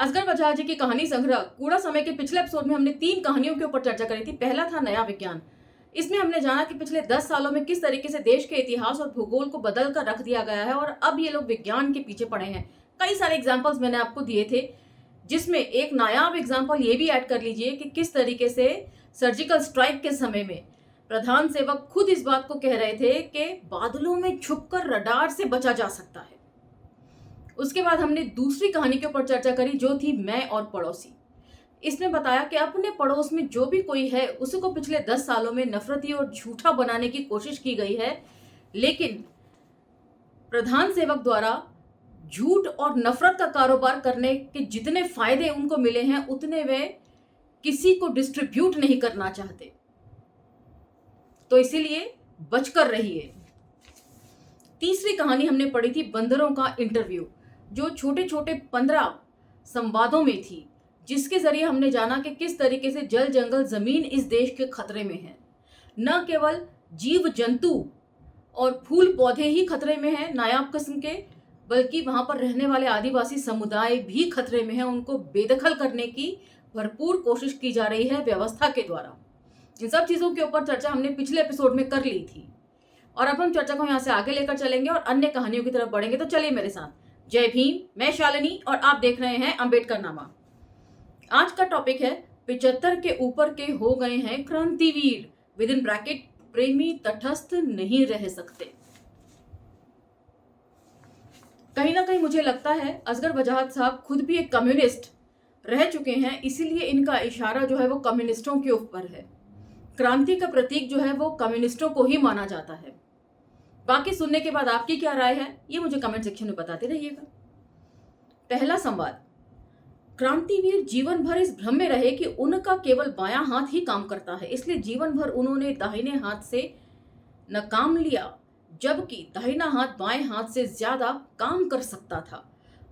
असगर बजाज जी की कहानी संग्रह कूड़ा समय के पिछले एपिसोड में हमने 3 कहानियों के ऊपर चर्चा करी थी। पहला था नया विज्ञान। इसमें हमने जाना कि पिछले 10 सालों में किस तरीके से देश के इतिहास और भूगोल को बदल कर रख दिया गया है और अब ये लोग विज्ञान के पीछे पड़े हैं। कई सारे एग्जाम्पल्स मैंने आपको दिए थे, जिसमें एक नायाब एग्जाम्पल ये भी ऐड कर लीजिए कि किस तरीके से सर्जिकल स्ट्राइक के समय में प्रधान सेवक खुद इस बात को कह रहे थे कि बादलों में छुपकर रडार से बचा जा सकता है। उसके बाद हमने दूसरी कहानी के ऊपर चर्चा करी, जो थी मैं और पड़ोसी। इसमें बताया कि अपने पड़ोस में जो भी कोई है उसको पिछले 10 सालों में नफरती और झूठा बनाने की कोशिश की गई है, लेकिन प्रधान सेवक द्वारा झूठ और नफरत का कारोबार करने के जितने फायदे उनको मिले हैं उतने वे किसी को डिस्ट्रीब्यूट नहीं करना चाहते, तो इसीलिए बचकर रहिए। तीसरी कहानी हमने पढ़ी थी बंदरों का इंटरव्यू, जो छोटे छोटे 15 संवादों में थी, जिसके जरिए हमने जाना कि किस तरीके से जल जंगल जमीन इस देश के खतरे में है। न केवल जीव जंतु और फूल पौधे ही खतरे में हैं नायाब किस्म के, बल्कि वहां पर रहने वाले आदिवासी समुदाय भी खतरे में हैं। उनको बेदखल करने की भरपूर कोशिश की जा रही है व्यवस्था के द्वारा। इन सब चीजों के ऊपर चर्चा हमने पिछले एपिसोड में कर ली थी और अब हम चर्चा को यहाँ से आगे लेकर चलेंगे और अन्य कहानियों की तरफ बढ़ेंगे। तो चलिए मेरे साथ। जय भीम, मैं शालिनी और आप देख रहे हैं अंबेडकर नामा। आज का टॉपिक है 75 के ऊपर के हो गए हैं क्रांतिवीर, विद इन ब्रैकेट प्रेमी तटस्थ नहीं रह सकते। कहीं ना कहीं मुझे लगता है असगर वजाहत साहब खुद भी एक कम्युनिस्ट रह चुके हैं, इसीलिए इनका इशारा जो है वो कम्युनिस्टों के ऊपर है। क्रांति का प्रतीक जो है वो कम्युनिस्टों को ही माना जाता है। बाकी सुनने के बाद आपकी क्या राय है ये मुझे कमेंट सेक्शन में बताते रहिएगा। पहला संवाद। क्रांतिवीर जीवन भर इस भ्रम में रहे कि उनका केवल बायां हाथ ही काम करता है, इसलिए जीवन भर उन्होंने दाहिने हाथ से न काम लिया, जबकि दाहिना हाथ बाएं हाथ से ज्यादा काम कर सकता था।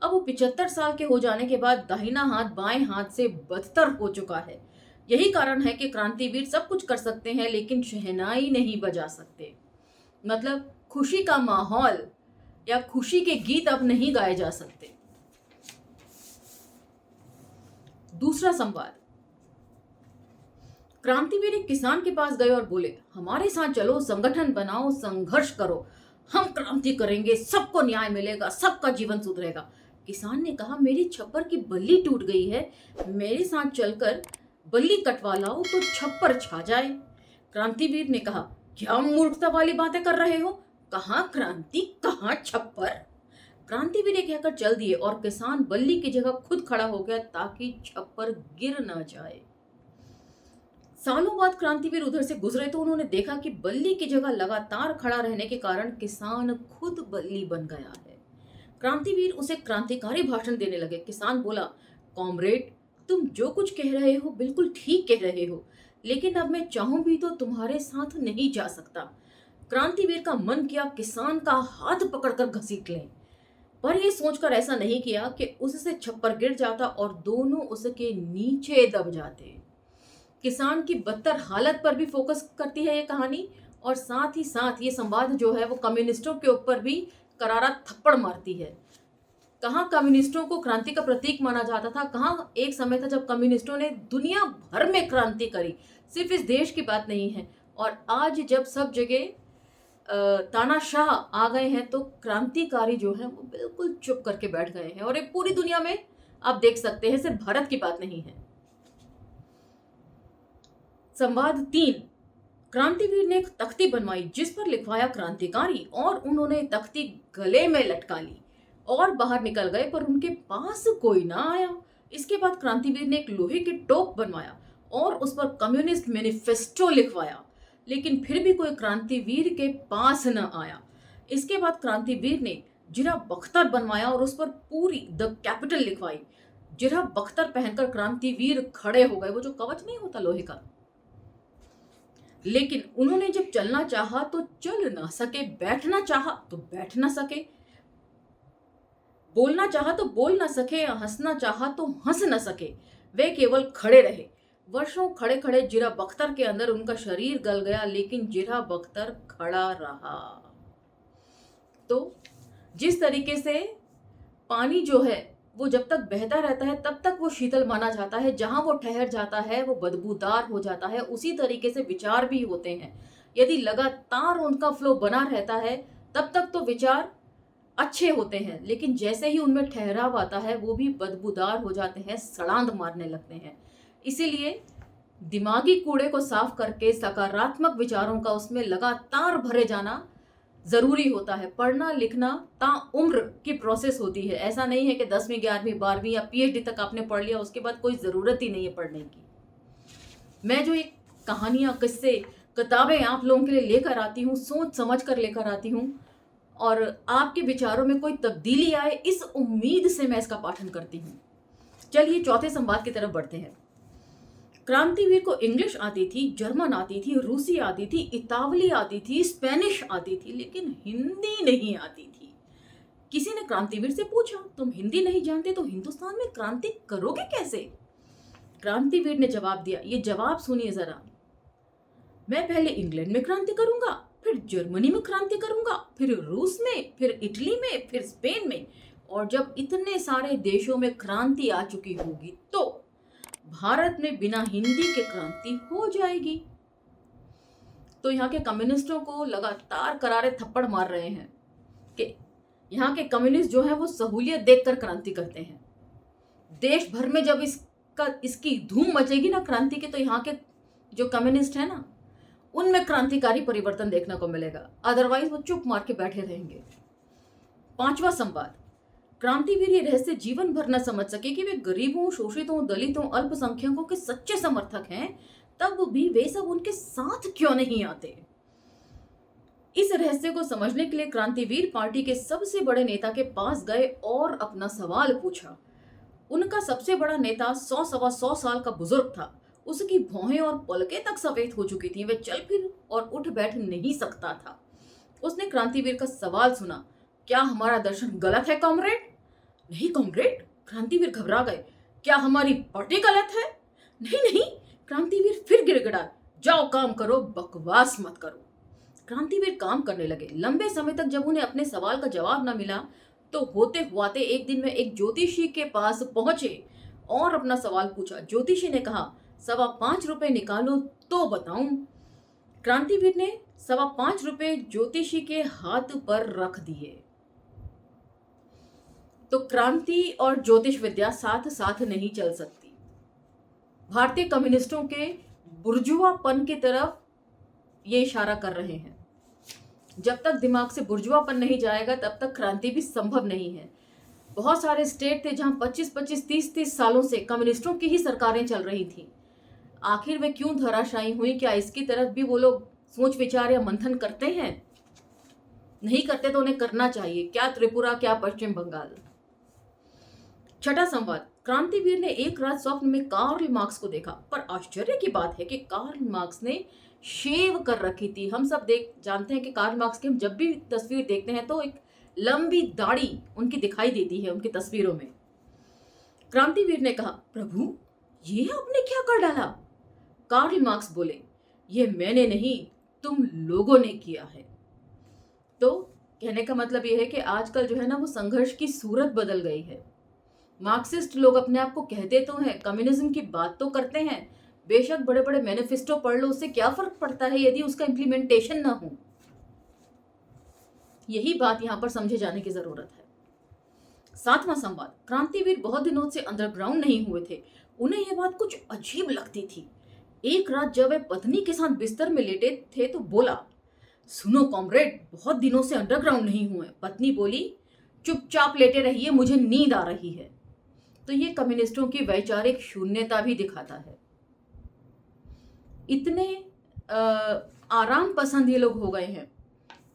अब वो 75 साल के हो जाने के बाद दाहिना हाथ बाएं हाथ से बदतर हो चुका है। यही कारण है कि क्रांतिवीर सब कुछ कर सकते हैं लेकिन शहनाई नहीं बजा सकते। मतलब खुशी का माहौल या खुशी के गीत अब नहीं गाए जा सकते। दूसरा संवाद। क्रांतिवीर एक किसान के पास गए और बोले, हमारे साथ चलो, संगठन बनाओ, संघर्ष करो, हम क्रांति करेंगे, सबको न्याय मिलेगा, सबका जीवन सुधरेगा। किसान ने कहा, मेरी छप्पर की बल्ली टूट गई है, मेरे साथ चलकर बल्ली कटवा लाओ तो छप्पर छा जाए। क्रांतिवीर ने कहा, क्या मूर्खता वाली बातें कर रहे हो, कहाँ क्रांति कहाँ छप्पर। क्रांतिवीर ने कहकर चल दिए और किसान बल्ली की जगह खुद खड़ा हो गया ताकि छप्पर गिर न जाए। सालों बाद क्रांतिवीर उधर से गुजरे तो उन्होंने देखा कि बल्ली की जगह लगातार खड़ा रहने के कारण किसान खुद बल्ली बन गया है। क्रांतिवीर उसे क्रांतिकारी भाषण देने लगे। किसान बोला, कॉमरेड, तुम जो कुछ कह रहे हो बिल्कुल ठीक कह रहे हो, लेकिन अब मैं चाहूं भी तो तुम्हारे साथ नहीं जा सकता। क्रांतिवीर का मन किया किसान का हाथ पकड़कर घसीट लें, पर यह सोचकर ऐसा नहीं किया कि उससे छप्पर गिर जाता और दोनों उसके नीचे दब जाते। किसान की बदतर हालत पर भी फोकस करती है ये कहानी और साथ ही साथ ये संवाद जो है वो कम्युनिस्टों के ऊपर भी करारा थप्पड़ मारती है। कहाँ कम्युनिस्टों को क्रांति का प्रतीक माना जाता था, कहाँ एक समय था जब कम्युनिस्टों ने दुनिया भर में क्रांति करी। सिर्फ इस देश की बात नहीं है। और आज जब सब जगह तानाशाह आ गए हैं तो क्रांतिकारी जो है वो बिल्कुल चुप करके बैठ गए हैं और ये पूरी दुनिया में आप देख सकते हैं, सिर्फ भारत की बात नहीं है। संवाद 3। क्रांतिवीर ने एक तख्ती बनवाई जिस पर लिखवाया क्रांतिकारी और उन्होंने तख्ती गले में लटका ली और बाहर निकल गए, पर उनके पास कोई ना आया। इसके बाद क्रांतिवीर ने एक लोहे की टोप बनवाया और उस पर कम्युनिस्ट मैनिफेस्टो लिखवाया, लेकिन फिर भी कोई क्रांतिवीर के पास न आया। इसके बाद क्रांतिवीर ने जिरा बख्तर बनवाया और उस पर पूरी द कैपिटल लिखवाई। जिरा बख्तर पहनकर क्रांतिवीर खड़े हो गए, वो जो कवच नहीं होता लोहे का, लेकिन उन्होंने जब चलना चाहा तो चल ना सके, बैठना चाहा तो बैठ ना सके, बोलना चाहा तो बोल ना सके, हंसना चाहा तो हंस ना सके। वे केवल खड़े रहे। वर्षों खड़े खड़े जिरा बख्तर के अंदर उनका शरीर गल गया, लेकिन जिरा बख्तर खड़ा रहा। तो जिस तरीके से पानी जो है वो जब तक बहता रहता है तब तक वो शीतल माना जाता है, जहां वो ठहर जाता है वो बदबूदार हो जाता है। उसी तरीके से विचार भी होते हैं, यदि लगातार उनका फ्लो बना रहता है तब तक तो विचार अच्छे होते हैं, लेकिन जैसे ही उनमें ठहराव आता है वो भी बदबूदार हो जाते हैं, सड़ांध मारने लगते हैं। इसीलिए दिमागी कूड़े को साफ करके सकारात्मक विचारों का उसमें लगातार भरे जाना जरूरी होता है। पढ़ना लिखना ताउम्र की प्रोसेस होती है, ऐसा नहीं है कि 10वीं 11वीं 12वीं या पीएचडी तक आपने पढ़ लिया उसके बाद कोई ज़रूरत ही नहीं है पढ़ने की। मैं जो एक कहानियाँ, किस्से, किताबें आप लोगों के लिए लेकर आती हूँ, सोच समझ कर लेकर आती हूँ और आपके विचारों में कोई तब्दीली आए इस उम्मीद से मैं इसका पाठन करती हूँ। चलिए चौथे संवाद की तरफ बढ़ते हैं। क्रांतिवीर को इंग्लिश आती थी, जर्मन आती थी, रूसी आती थी, इतावली आती थी, स्पेनिश आती थी, लेकिन हिंदी नहीं आती थी। किसी ने क्रांतिवीर से पूछा, तुम हिंदी नहीं जानते तो हिंदुस्तान में क्रांति करोगे कैसे? क्रांतिवीर ने जवाब दिया, ये जवाब सुनिए जरा। मैं पहले इंग्लैंड में क्रांति करूंगा, फिर जर्मनी में क्रांति करूंगा, फिर रूस में, फिर इटली में, फिर स्पेन में, और जब इतने सारे देशों में क्रांति आ चुकी होगी तो भारत में बिना हिंदी के क्रांति हो जाएगी। तो यहाँ के कम्युनिस्टों को लगातार करारे थप्पड़ मार रहे हैं कि यहाँ के कम्युनिस्ट जो है वो सहूलियत देखकर क्रांति करते हैं। देश भर में जब इसकी धूम मचेगी ना क्रांति की, तो यहाँ के जो कम्युनिस्ट है ना उनमें क्रांतिकारी परिवर्तन देखने को मिलेगा, अदरवाइज वो चुप मार के बैठे रहेंगे। पांचवा संवाद। क्रांतिवीर ये रहस्य जीवन भर न समझ सके कि वे गरीबों, शोषितों, दलितों, अल्पसंख्यकों के सच्चे समर्थक हैं, तब भी वे सब उनके साथ क्यों नहीं आते। इस रहस्य को समझने के लिए क्रांतिवीर पार्टी के सबसे बड़े नेता के पास गए और अपना सवाल पूछा। उनका सबसे बड़ा नेता 100-125 साल का बुजुर्ग था। उसकी भौहें और पलकें तक सफेद हो चुकी थीं। वह चल फिर और उठ बैठ नहीं सकता था। उसने क्रांतिवीर का सवाल सुना, क्या हमारा दर्शन गलत है कॉमरेड? नहीं कॉमरेड, क्रांतिवीर घबरा गए। क्या हमारी पार्टी गलत है? नहीं नहीं, क्रांतिवीर फिर गिड़गिड़ाए, जाओ काम करो, बकवास मत करो। क्रांतिवीर काम करने लगे। लंबे समय तक जब उन्हें अपने सवाल का जवाब न मिला तो होते हुआते एक दिन में एक ज्योतिषी के पास पहुंचे और अपना सवाल पूछा। ज्योतिषी ने कहा, 5.25 रुपए निकालो तो बताऊं। क्रांतिवीर ने 5.25 रुपए ज्योतिषी के हाथ पर रख दिए। तो क्रांति और ज्योतिष विद्या साथ साथ नहीं चल सकती। भारतीय कम्युनिस्टों के बुर्जुआपन की तरफ ये इशारा कर रहे हैं। जब तक दिमाग से बुर्जुआपन नहीं जाएगा तब तक क्रांति भी संभव नहीं है। बहुत सारे स्टेट थे जहां 25-25, 30-30 सालों से कम्युनिस्टों की ही सरकारें चल रही थी। आखिर वे क्यों धराशायी हुई? क्या इसकी तरफ भी वो लोग सोच विचार या मंथन करते हैं? नहीं करते तो उन्हें करना चाहिए। क्या त्रिपुरा, क्या पश्चिम बंगाल। छठा संवाद। क्रांतिवीर ने एक रात स्वप्न में कार्ल मार्क्स को देखा, पर आश्चर्य की बात है कि कार्ल मार्क्स ने शेव कर रखी थी। हम सब जानते हैं कि कार्ल मार्क्स की हम जब भी तस्वीर देखते हैं तो एक लंबी दाढ़ी उनकी दिखाई देती है उनकी तस्वीरों में। क्रांतिवीर ने कहा, प्रभु ये आपने क्या कर डाला? कार्ल मार्क्स बोले, ये मैंने नहीं तुम लोगों ने किया है। तो कहने का मतलब ये है कि आजकल जो है ना वो संघर्ष की सूरत बदल गई है। मार्क्सिस्ट लोग अपने आप को कहते तो हैं, कम्युनिज्म की बात तो करते हैं, बेशक बड़े बड़े मैनिफेस्टो पढ़ लो, उससे क्या फर्क पड़ता है यदि उसका इंप्लीमेंटेशन ना हो। यही बात यहां पर समझे जाने की जरूरत है। सातवां संवाद। क्रांतिवीर बहुत दिनों से अंडरग्राउंड नहीं हुए थे। उन्हें यह बात कुछ अजीब लगती थी। एक रात जब वे पत्नी के साथ बिस्तर में लेटे थे तो बोला, सुनो कॉमरेड, बहुत दिनों से अंडरग्राउंड नहीं हुए। पत्नी बोली, चुपचाप लेटे रहिए, मुझे नींद आ रही है। तो ये कम्युनिस्टों की वैचारिक शून्यता भी दिखाता है। इतने आराम पसंद ये लोग हो गए हैं।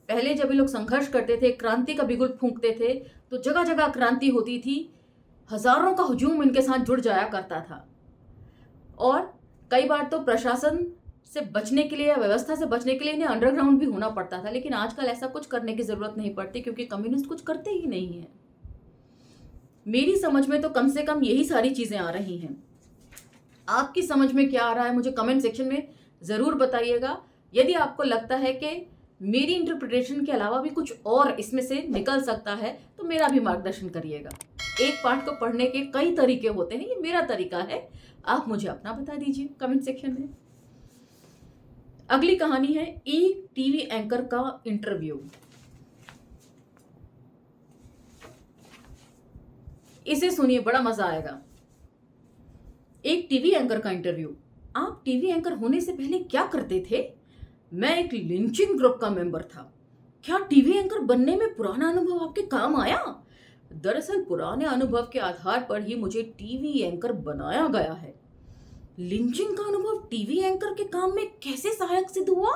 पहले जब ये लोग संघर्ष करते थे, क्रांति का बिगुल फूंकते थे, तो जगह जगह क्रांति होती थी, हजारों का हुजूम इनके साथ जुड़ जाया करता था। और कई बार तो प्रशासन से बचने के लिए या व्यवस्था से बचने के लिए इन्हें अंडरग्राउंड भी होना पड़ता था। लेकिन आजकल ऐसा कुछ करने की जरूरत नहीं पड़ती क्योंकि कम्युनिस्ट कुछ करते ही नहीं है। मेरी समझ में तो कम से कम यही सारी चीजें आ रही हैं। आपकी समझ में क्या आ रहा है मुझे कमेंट सेक्शन में जरूर बताइएगा। यदि आपको लगता है कि मेरी इंटरप्रिटेशन के अलावा भी कुछ और इसमें से निकल सकता है, तो मेरा भी मार्गदर्शन करिएगा। एक पाठ को पढ़ने के कई तरीके होते हैं, ये मेरा तरीका है, आप मुझे अपना बता दीजिए कमेंट सेक्शन में। अगली कहानी है एक टीवी एंकर का इंटरव्यू। इसे सुनिए, बड़ा मजा आएगा। एक टीवी एंकर का इंटरव्यू। आप टीवी एंकर होने से पहले क्या करते थे? मैं एक लिंचिंग ग्रुप का मेंबर था। क्या टीवी एंकर बनने में पुराना अनुभव आपके काम आया? दरअसल पुराने अनुभव के आधार पर ही मुझे टीवी एंकर बनाया गया है। लिंचिंग का अनुभव टीवी एंकर के काम में कैसे सहायक सिद्ध हुआ?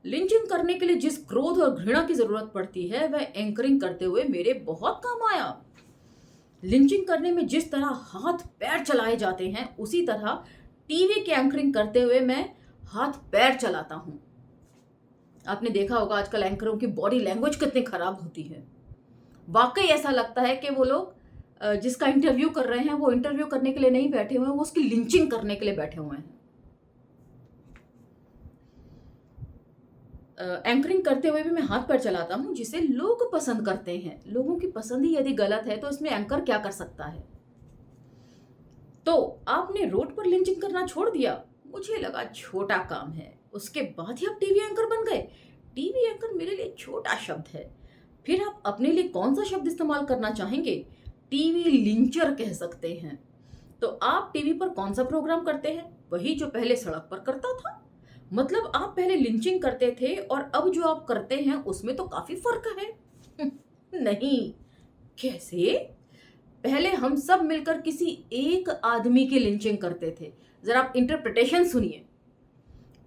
लिंचिंग करने के लिए जिस क्रोध और घृणा की जरूरत पड़ती है, वह एंकरिंग करते हुए मेरे बहुत काम आया। लिंचिंग करने में जिस तरह हाथ पैर चलाए जाते हैं, उसी तरह टीवी के एंकरिंग करते हुए मैं हाथ पैर चलाता हूं। आपने देखा होगा आजकल एंकरों की बॉडी लैंग्वेज कितनी खराब होती है। वाकई ऐसा लगता है कि वो लोग जिसका इंटरव्यू कर रहे हैं, वो इंटरव्यू करने के लिए नहीं बैठे हुए हैं, वो उसकी लिंचिंग करने के लिए बैठे हुए हैं। एंकरिंग करते हुए भी मैं हाथ पैर चलाता हूं, जिसे लोग पसंद करते हैं। लोगों की पसंद ही यदि गलत है, तो इसमें एंकर क्या कर सकता है? तो आपने रोड पर लिंचिंग करना छोड़ दिया। मुझे लगा छोटा काम है, उसके बाद ही आप टीवी एंकर बन गए। टीवी एंकर मेरे लिए छोटा शब्द है। फिर आप अपने लिए कौन सा शब्द इस्तेमाल करना चाहेंगे? टीवी लिंचर कह सकते हैं। तो आप टीवी पर कौन सा प्रोग्राम करते हैं? वही जो पहले सड़क पर करता था। मतलब आप पहले लिंचिंग करते थे और अब जो आप करते हैं उसमें तो काफी फर्क है। नहीं, कैसे? पहले हम सब मिलकर किसी एक आदमी की लिंचिंग करते थे। जरा आप इंटरप्रिटेशन सुनिए।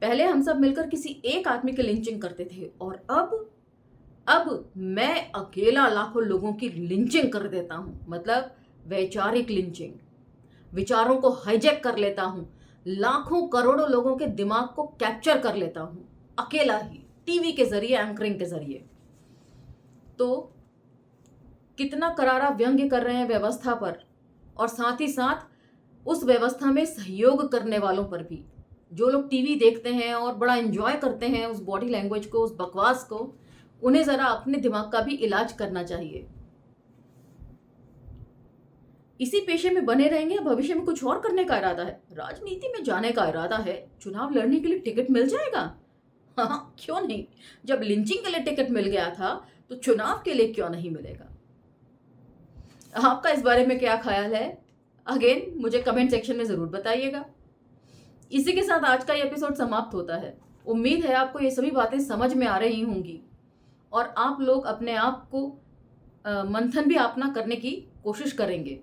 पहले हम सब मिलकर किसी एक आदमी की लिंचिंग करते थे, और अब मैं अकेला लाखों लोगों की लिंचिंग कर देता हूं। मतलब वैचारिक लिंचिंग। विचारों को हाईजैक कर लेता हूं, लाखों करोड़ों लोगों के दिमाग को कैप्चर कर लेता हूं, अकेला ही, टीवी के जरिए, एंकरिंग के जरिए। तो कितना करारा व्यंग्य कर रहे हैं व्यवस्था पर, और साथ ही साथ उस व्यवस्था में सहयोग करने वालों पर भी। जो लोग टीवी देखते हैं और बड़ा एंजॉय करते हैं उस बॉडी लैंग्वेज को, उस बकवास को, उन्हें जरा अपने दिमाग का भी इलाज करना चाहिए। इसी पेशे में बने रहेंगे या भविष्य में कुछ और करने का इरादा है? राजनीति में जाने का इरादा है। चुनाव लड़ने के लिए टिकट मिल जाएगा? हाँ, क्यों नहीं। जब लिंचिंग के लिए टिकट मिल गया था, तो चुनाव के लिए क्यों नहीं मिलेगा? आपका इस बारे में क्या ख्याल है? अगेन मुझे कमेंट सेक्शन में जरूर बताइएगा। इसी के साथ आज का ये एपिसोड समाप्त होता है। उम्मीद है आपको ये सभी बातें समझ में आ रही होंगी और आप लोग अपने आप को मंथन भी अपना करने की कोशिश करेंगे।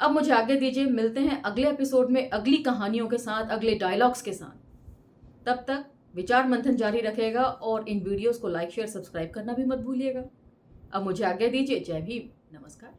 अब मुझे आज्ञा दीजिए, मिलते हैं अगले एपिसोड में अगली कहानियों के साथ, अगले डायलॉग्स के साथ। तब तक विचार मंथन जारी रखेगा और इन वीडियोस को लाइक, शेयर, सब्सक्राइब करना भी मत भूलिएगा। अब मुझे आज्ञा दीजिए। जय भीम, नमस्कार।